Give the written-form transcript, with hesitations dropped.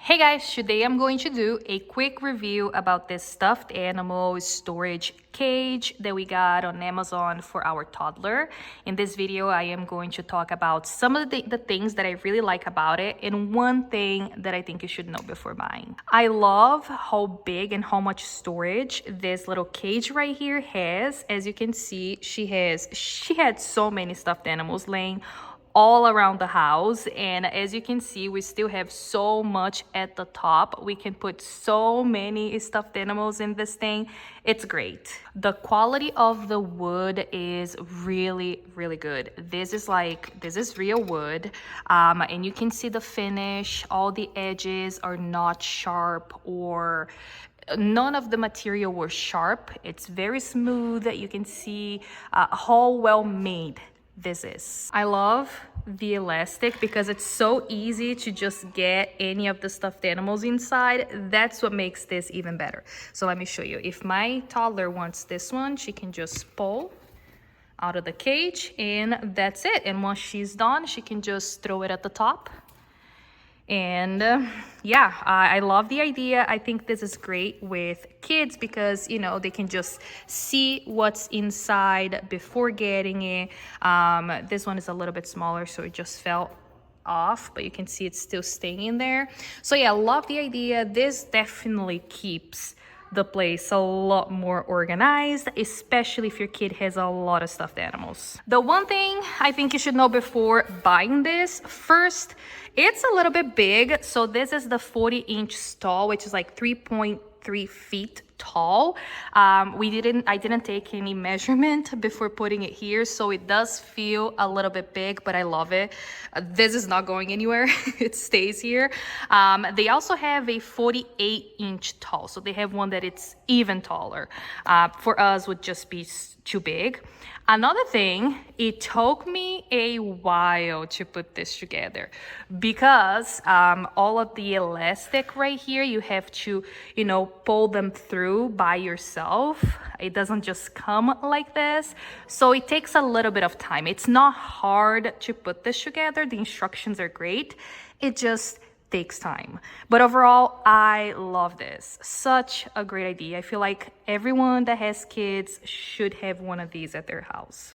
Hey guys, today I'm going to do a quick review about this stuffed animal storage cage that we got on Amazon for our toddler. In this video, I am going to talk about some of the things that I really like about it and one thing that I think you should know before buying. I love how big and how much storage this little cage right here has. As you can see, she had so many stuffed animals laying all around the house, and as you can see, we still have so much at the top. We can put so many stuffed animals in this thing. It's great. The quality of the wood is really good. This is real wood, and you can see the finish. All the edges are not sharp, or none of the material was sharp. It's very smooth. You can see how well made this is. I love the elastic because it's so easy to just get any of the stuffed animals inside. That's what makes this even better. So let me show you. If my toddler wants this one, she can just pull out of the cage and that's it. And once she's done, she can just throw it at the top. And yeah, I love the idea. I think this is great with kids because, you know, they can just see what's inside before getting it. This one is a little bit smaller, so it just fell off, but you can see it's still staying in there. So yeah, I love the idea. This definitely keeps the place a lot more organized, especially if your kid has a lot of stuffed animals. The one thing I think you should know before buying this, first, it's a little bit big. So this is the 40-inch tall, which is like 3.3 feet tall. I didn't take any measurement before putting it here, so it does feel a little bit big, but I love it. This is not going anywhere. It stays here. They also have a 48-inch tall, so they have one that it's even taller. For us would just be too big. Another thing, it took me a while to put this together because all of the elastic right here, you have to, you know, pull them through by yourself. It doesn't just come like this. So it takes a little bit of time. It's not hard to put this together. The instructions are great. It just takes time. But overall, I love this. Such a great idea. I feel like everyone that has kids should have one of these at their house.